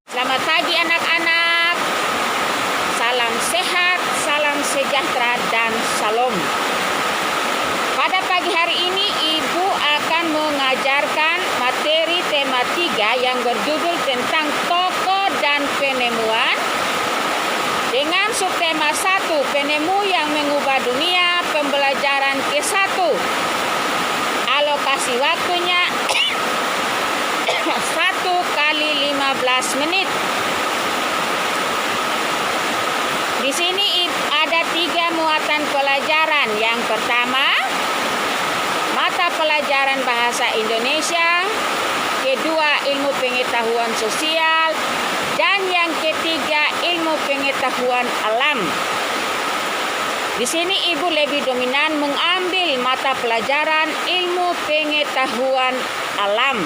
Selamat pagi anak-anak. Salam sehat, salam sejahtera dan salam. Pada pagi hari ini Ibu akan mengajarkan materi tema 3 yang berjudul tentang tokoh dan penemuan dengan subtema 1, penemu yang mengubah dunia, pembelajaran ke-1. Alokasi waktunya 1 kali 15 menit. Di sini ada 3 muatan pelajaran. Yang pertama, mata pelajaran bahasa Indonesia. Kedua, ilmu pengetahuan sosial. Dan yang ketiga, ilmu pengetahuan alam. Di sini Ibu lebih dominan mengambil mata pelajaran ilmu pengetahuan alam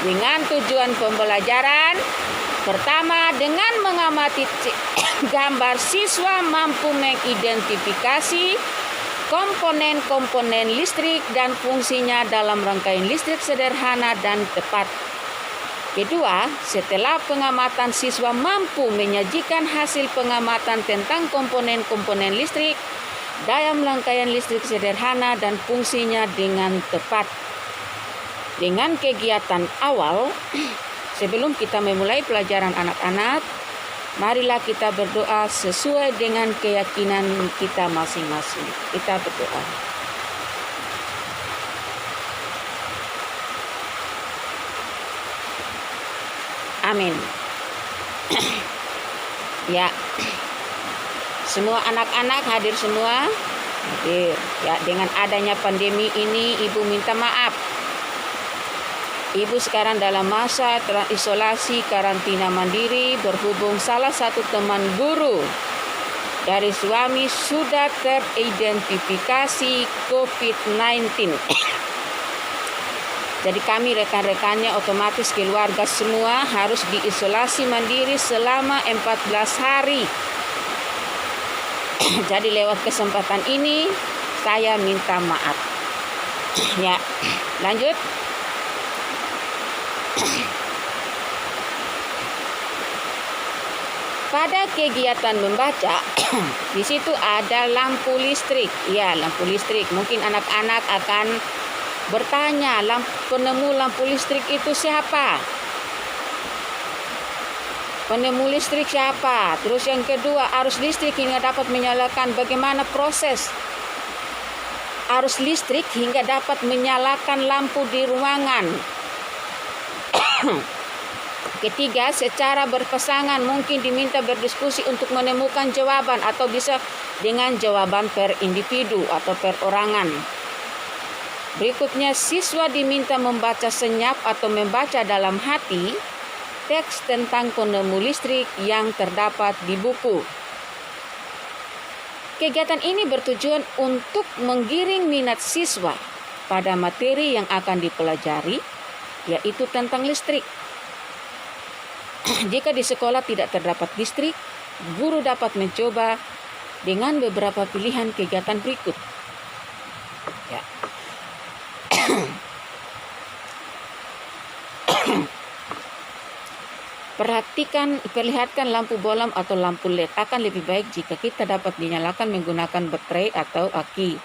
dengan tujuan pembelajaran. Pertama, dengan mengamati gambar, siswa mampu mengidentifikasi komponen-komponen listrik dan fungsinya dalam rangkaian listrik sederhana dan tepat. Kedua, setelah pengamatan, siswa mampu menyajikan hasil pengamatan tentang komponen-komponen listrik, daya rangkaian listrik sederhana dan fungsinya dengan tepat. Dengan kegiatan awal, sebelum kita memulai pelajaran anak-anak, marilah kita berdoa sesuai dengan keyakinan kita masing-masing. Kita berdoa. Amin. Ya, semua anak-anak hadir semua. Hadir. Ya, dengan adanya pandemi ini, Ibu minta maaf. Ibu sekarang dalam masa isolasi karantina mandiri berhubung salah satu teman guru dari suami sudah teridentifikasi COVID-19. Jadi kami rekan-rekannya otomatis keluarga semua harus diisolasi mandiri selama 14 hari. Jadi lewat kesempatan ini saya minta maaf. Ya, lanjut. Pada kegiatan membaca, di situ ada lampu listrik. Ya, lampu listrik. Mungkin anak-anak akan bertanya, penemu lampu listrik itu siapa? Penemu listrik siapa? Terus yang kedua, arus listrik hingga dapat menyalakan, bagaimana proses arus listrik hingga dapat menyalakan lampu di ruangan? Ketiga, secara berpasangan mungkin diminta berdiskusi untuk menemukan jawaban atau bisa dengan jawaban per individu atau perorangan. Berikutnya, siswa diminta membaca senyap atau membaca dalam hati teks tentang penemu listrik yang terdapat di buku. Kegiatan ini bertujuan untuk menggiring minat siswa pada materi yang akan dipelajari, yaitu tentang listrik. Jika di sekolah tidak terdapat listrik, guru dapat mencoba dengan beberapa pilihan kegiatan berikut. Ya. Perlihatkan lampu bolam atau lampu LED. Akan lebih baik jika kita dapat dinyalakan menggunakan baterai atau aki.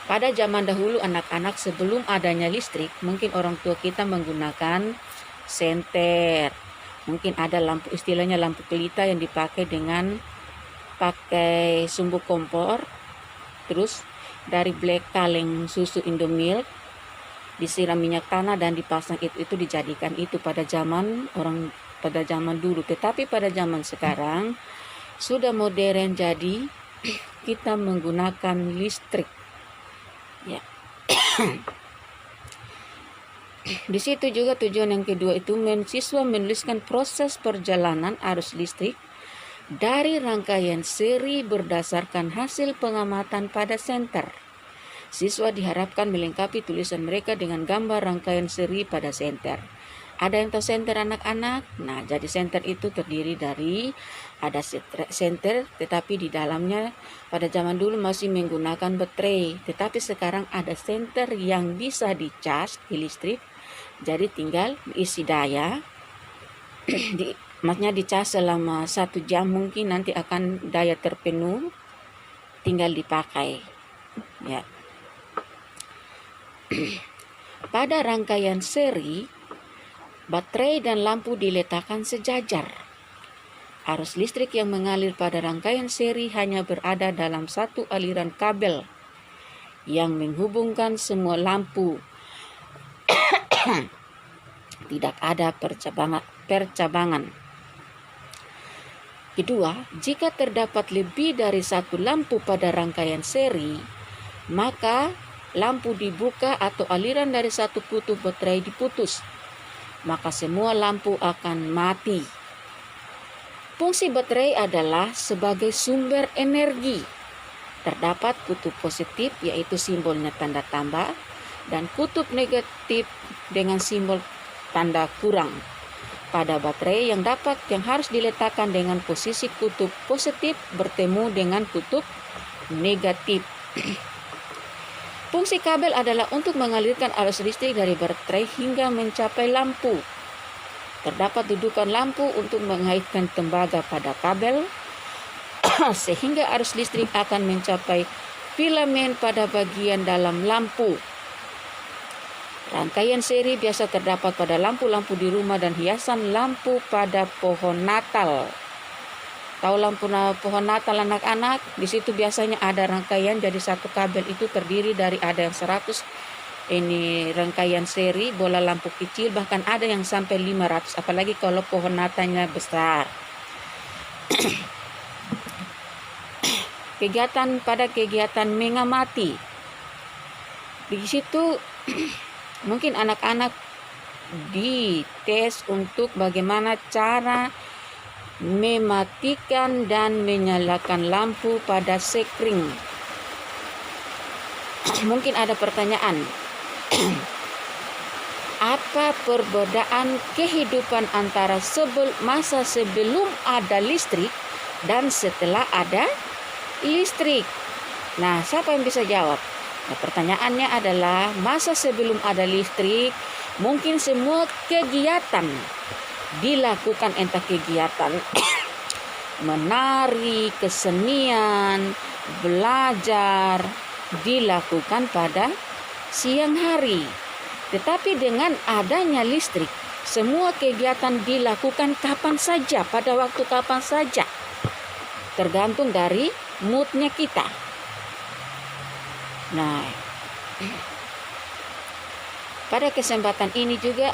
Pada zaman dahulu anak-anak sebelum adanya listrik, mungkin orang tua kita menggunakan senter. Mungkin ada lampu, istilahnya lampu pelita yang dipakai dengan pakai sumbu kompor. Terus dari black kaleng susu Indomilk disiram minyak tanah dan dipasang itu dijadikan itu pada zaman dulu. Tetapi pada zaman sekarang sudah modern, jadi kita menggunakan listrik. Ya. Di situ juga tujuan yang kedua itu siswa menuliskan proses perjalanan arus listrik dari rangkaian seri berdasarkan hasil pengamatan pada senter. Siswa diharapkan melengkapi tulisan mereka dengan gambar rangkaian seri pada senter. Ada yang tahu senter anak-anak? Nah, jadi senter itu terdiri dari ada senter, tetapi di dalamnya pada zaman dulu masih menggunakan baterai. Tetapi sekarang ada senter yang bisa dicas di listrik. Jadi tinggal diisi daya, maksudnya dicas selama 1 jam, mungkin nanti akan daya terpenuh, tinggal dipakai. Ya. Pada rangkaian seri, baterai dan lampu diletakkan sejajar. Arus listrik yang mengalir pada rangkaian seri hanya berada dalam satu aliran kabel yang menghubungkan semua lampu. Tidak ada percabangan. Kedua, jika terdapat lebih dari satu lampu pada rangkaian seri, maka lampu dibuka atau aliran dari satu kutub baterai diputus, maka semua lampu akan mati. Fungsi baterai adalah sebagai sumber energi. Terdapat kutub positif, yaitu simbolnya tanda tambah, dan kutub negatif dengan simbol tanda kurang. Pada baterai yang harus diletakkan dengan posisi kutub positif bertemu dengan kutub negatif. Fungsi kabel adalah untuk mengalirkan arus listrik dari baterai hingga mencapai lampu. Terdapat dudukan lampu untuk mengaitkan tembaga pada kabel sehingga arus listrik akan mencapai filamen pada bagian dalam lampu. Rangkaian seri biasa terdapat pada lampu-lampu di rumah dan hiasan lampu pada pohon Natal. Tahu lampu pohon Natal anak-anak? Di situ biasanya ada rangkaian, jadi satu kabel itu terdiri dari ada yang 100 ini rangkaian seri bola lampu kecil, bahkan ada yang sampai 500, apalagi kalau pohon Natalnya besar. Kegiatan mengamati. Di situ mungkin anak-anak dites untuk bagaimana cara mematikan dan menyalakan lampu pada sekring. Mungkin ada pertanyaan, apa perbedaan kehidupan antara masa sebelum ada listrik dan setelah ada listrik? Nah, siapa yang bisa jawab? Nah, pertanyaannya adalah masa sebelum ada listrik, mungkin semua kegiatan dilakukan, entah kegiatan menari, kesenian, belajar, dilakukan pada siang hari. Tetapi dengan adanya listrik, semua kegiatan dilakukan kapan saja, pada waktu kapan saja. Tergantung dari moodnya kita. Nah, pada kesempatan ini juga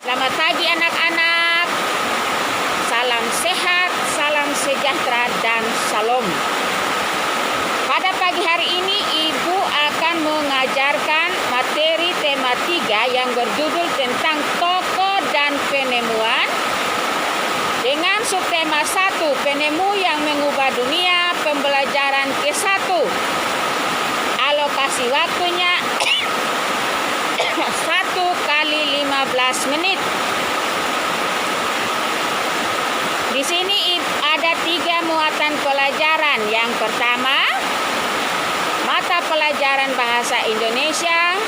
Selamat pagi anak-anak. Salam sehat, salam sejahtera, dan salam. Pada pagi hari ini Ibu akan mengajarkan materi tema 3 yang berjudul tentang tokoh dan penemuan dengan subtema 1, penemu yang mengubah dunia, pembelajaran ke-1. Alokasi waktunya 1 kali 15 menit. Di sini ada 3 muatan pelajaran. Yang pertama, mata pelajaran bahasa Indonesia.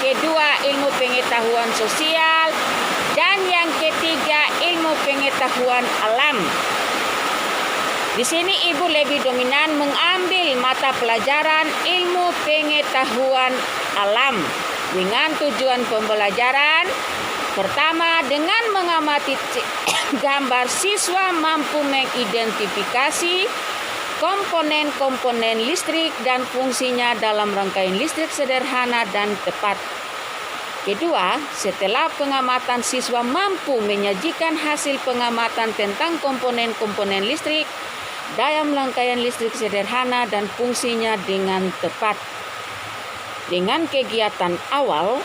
Kedua, ilmu pengetahuan sosial. Dan yang ketiga, ilmu pengetahuan alam. Di sini Ibu lebih dominan mengambil mata pelajaran ilmu pengetahuan alam dengan tujuan pembelajaran. Pertama, dengan mengamati gambar, siswa mampu mengidentifikasi komponen-komponen listrik dan fungsinya dalam rangkaian listrik sederhana dan tepat. Kedua, setelah pengamatan, siswa mampu menyajikan hasil pengamatan tentang komponen-komponen listrik dalam rangkaian listrik sederhana dan fungsinya dengan tepat. Dengan kegiatan awal,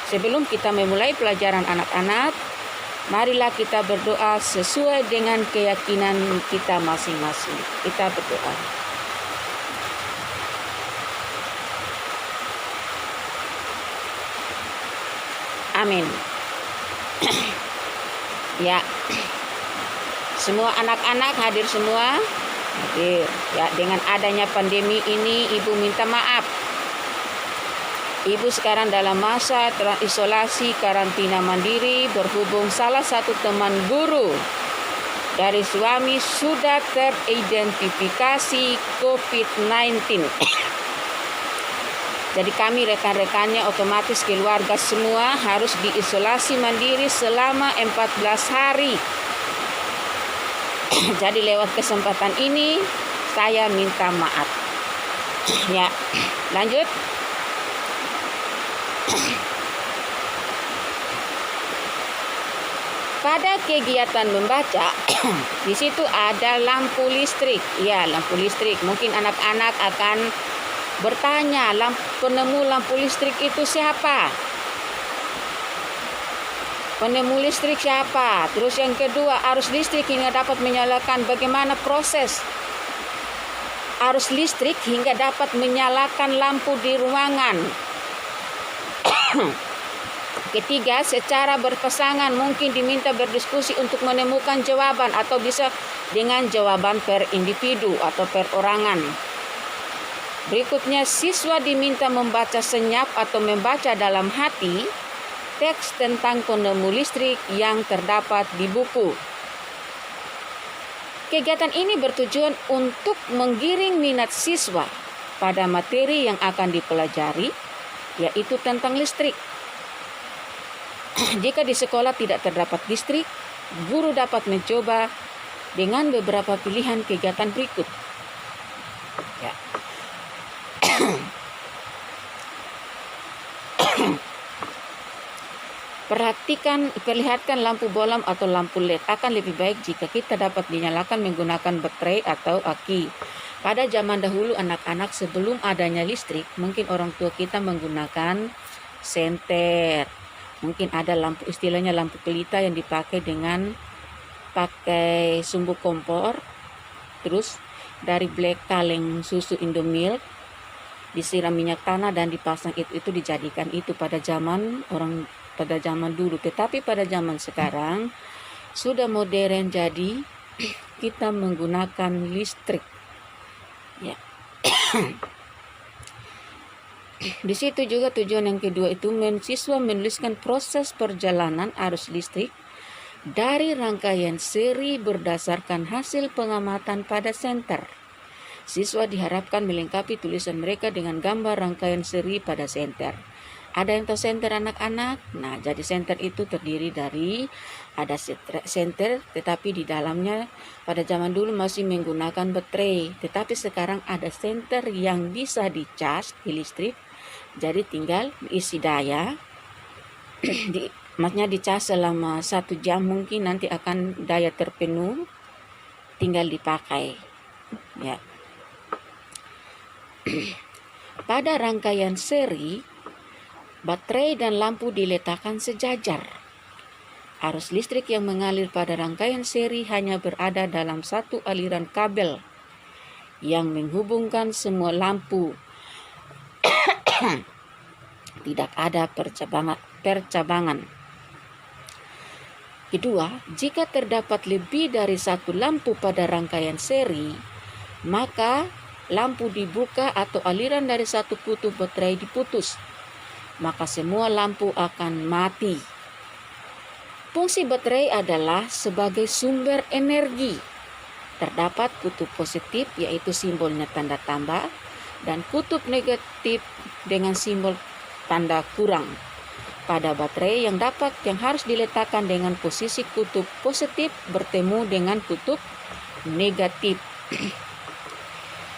sebelum kita memulai pelajaran anak-anak, marilah kita berdoa sesuai dengan keyakinan kita masing-masing. Kita berdoa. Amin. Ya, semua anak-anak hadir semua. Hadir. Ya, dengan adanya pandemi ini, Ibu minta maaf. Ibu sekarang dalam masa terisolasi karantina mandiri berhubung salah satu teman guru dari suami sudah teridentifikasi COVID-19. Jadi kami rekan-rekannya otomatis keluarga semua harus diisolasi mandiri selama 14 hari. Jadi lewat kesempatan ini saya minta maaf. Ya, lanjut. Pada kegiatan membaca, di situ ada lampu listrik. Ya, lampu listrik. Mungkin anak-anak akan bertanya, penemu lampu listrik itu siapa? Penemu listrik siapa? Terus yang kedua, arus listrik hingga dapat menyalakan, bagaimana proses arus listrik hingga dapat menyalakan lampu di ruangan? Ketiga, secara berpasangan mungkin diminta berdiskusi untuk menemukan jawaban atau bisa dengan jawaban per individu atau perorangan. Berikutnya, siswa diminta membaca senyap atau membaca dalam hati teks tentang penemu listrik yang terdapat di buku. Kegiatan ini bertujuan untuk menggiring minat siswa pada materi yang akan dipelajari, yaitu tentang listrik. Jika di sekolah tidak terdapat listrik, guru dapat mencoba dengan beberapa pilihan kegiatan berikut. Ya. Perlihatkan lampu bolam atau lampu LED. Akan lebih baik jika kita dapat dinyalakan menggunakan baterai atau aki. Pada zaman dahulu anak-anak sebelum adanya listrik, mungkin orang tua kita menggunakan senter. Mungkin ada lampu, istilahnya lampu pelita yang dipakai dengan pakai sumbu kompor. Terus dari black kaleng susu Indomilk disiram minyak tanah dan dipasang itu dijadikan itu pada zaman dulu. Tetapi pada zaman sekarang sudah modern, jadi kita menggunakan listrik. Ya. Di situ juga tujuan yang kedua itu siswa menuliskan proses perjalanan arus listrik dari rangkaian seri berdasarkan hasil pengamatan pada senter. Siswa diharapkan melengkapi tulisan mereka dengan gambar rangkaian seri pada senter. Ada yang tahu senter anak-anak? Nah, jadi senter itu terdiri dari ada senter, tetapi di dalamnya pada zaman dulu masih menggunakan baterai. Tetapi sekarang ada senter yang bisa dicas di listrik. Jadi tinggal isi daya Maksudnya dicas selama 1 jam mungkin nanti akan daya terpenuh, tinggal dipakai. Ya. Pada rangkaian seri, baterai dan lampu diletakkan sejajar. Arus listrik yang mengalir pada rangkaian seri hanya berada dalam satu aliran kabel yang menghubungkan semua lampu. Tidak ada percabangan. Kedua, jika terdapat lebih dari satu lampu pada rangkaian seri, maka lampu dibuka atau aliran dari satu kutub baterai diputus, maka semua lampu akan mati. Fungsi baterai adalah sebagai sumber energi. Terdapat kutub positif yaitu simbolnya tanda tambah dan kutub negatif dengan simbol tanda kurang pada baterai yang harus diletakkan dengan posisi kutub positif bertemu dengan kutub negatif.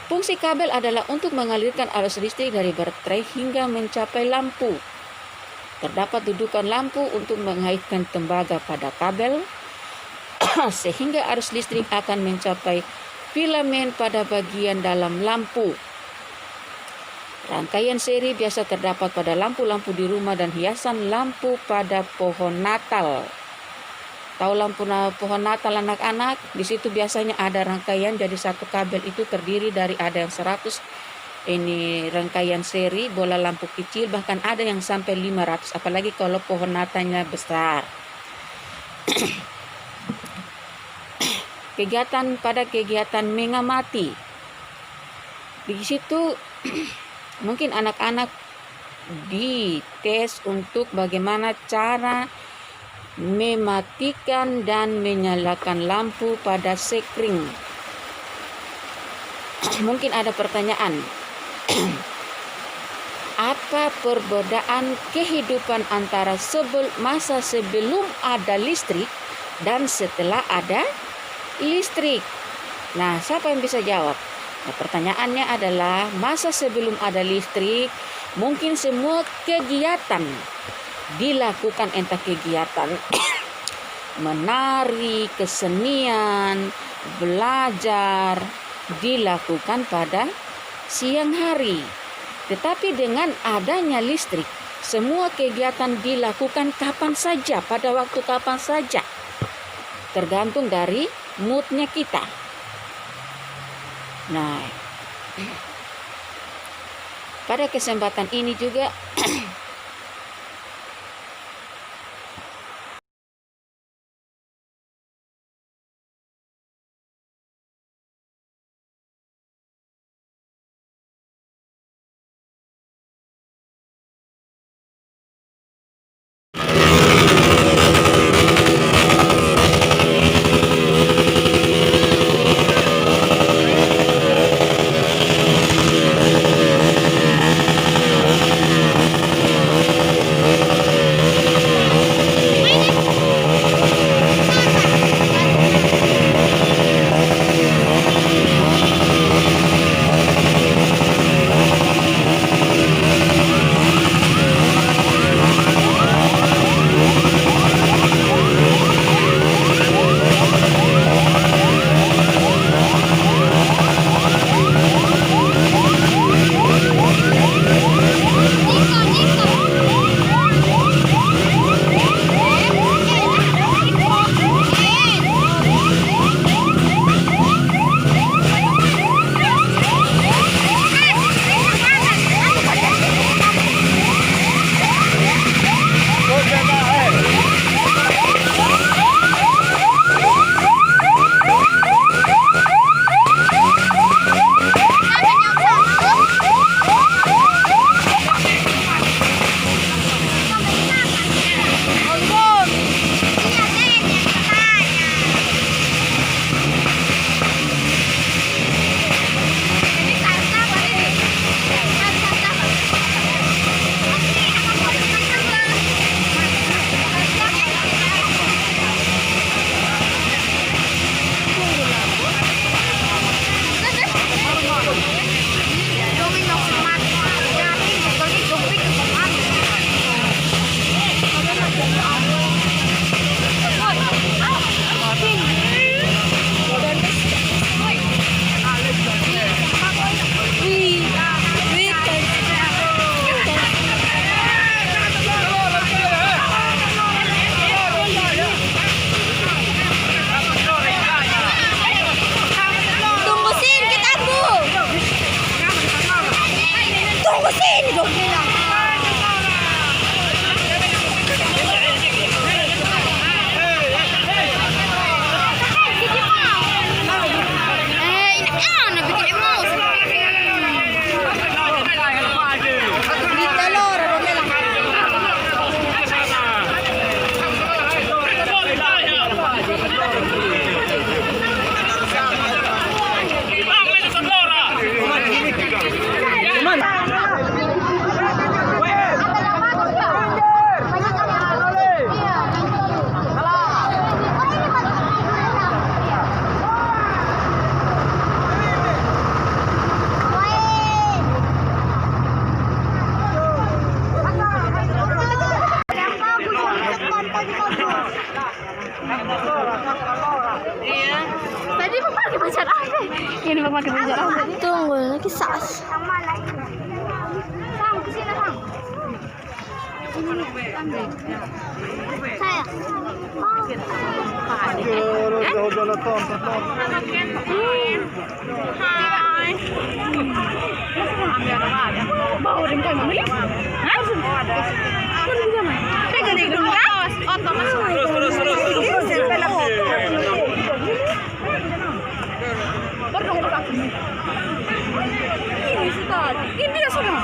Fungsi kabel adalah untuk mengalirkan arus listrik dari baterai hingga mencapai lampu. Terdapat dudukan lampu untuk mengaitkan tembaga pada kabel sehingga arus listrik akan mencapai filamen pada bagian dalam lampu. Rangkaian seri biasa terdapat pada lampu-lampu di rumah dan hiasan lampu pada pohon Natal. Tahu lampu pohon Natal anak-anak? Di situ biasanya ada rangkaian, jadi satu kabel itu terdiri dari ada yang 100 ini rangkaian seri bola lampu kecil, bahkan ada yang sampai 500, apalagi kalau pohon Natalnya besar. Kegiatan mengamati. Di situ mungkin anak-anak dites untuk bagaimana cara mematikan dan menyalakan lampu pada sekring. Mungkin ada pertanyaan, apa perbedaan kehidupan antara masa sebelum ada listrik dan setelah ada listrik? Nah, siapa yang bisa jawab? Nah, pertanyaannya adalah masa sebelum ada listrik, mungkin semua kegiatan dilakukan, entah kegiatan menari, kesenian, belajar, dilakukan pada siang hari. Tetapi dengan adanya listrik, semua kegiatan dilakukan kapan saja, pada waktu kapan saja. Tergantung dari moodnya kita. Nah, pada kesempatan ini juga Tadi pakai pacar apa? Ini pakai pacar apa? Tunggu lagi sas. Sam, kesini Sam. Saya. Bau ringkai mami? Hah? Mana bisa mah? Pegang di rumah. Otomas. Ini dia sudah.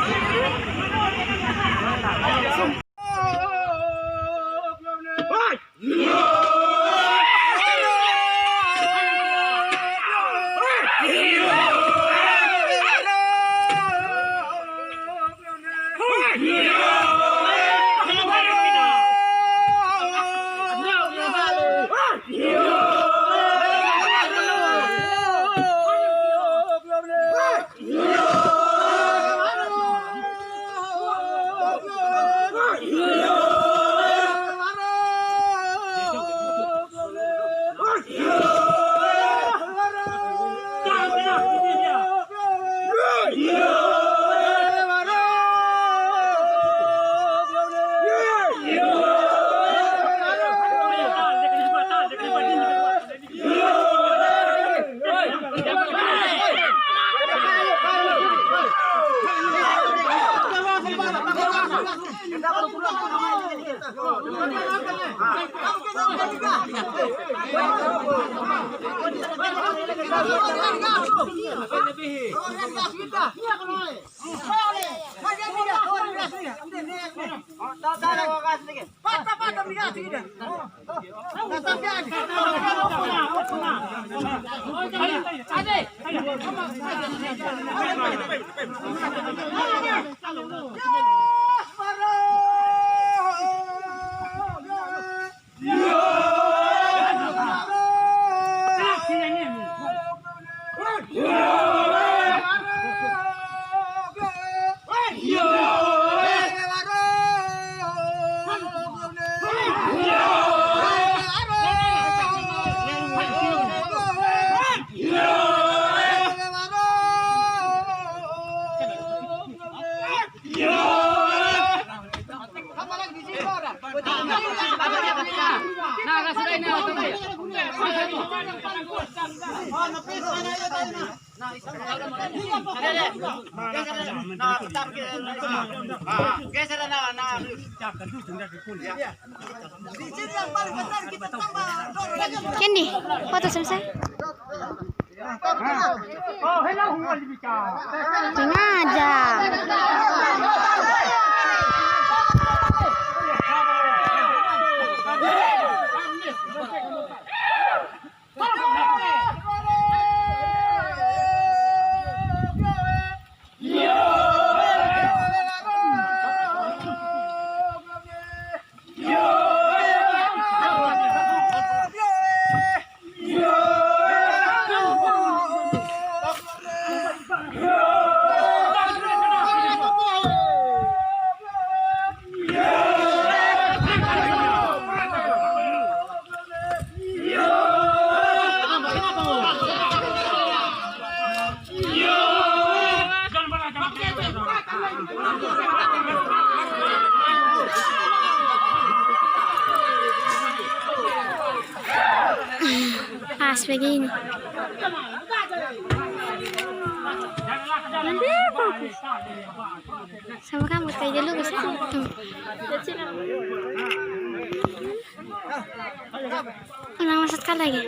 Candy, foto selesai. Sengaja. Pas begini. Nanti apa? Sama kamu kayak dulu bisa. Nama sekali lagi.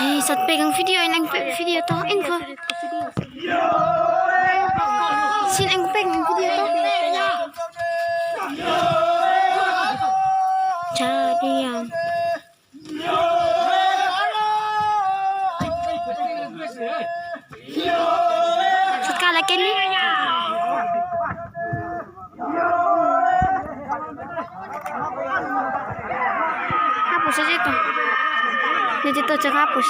Hei, saat pegang video ini video toh info. Sini yang pegang video toh. Jadi yang sekali lagi nih. Hapus aja itu. Jadi itu cek hapus.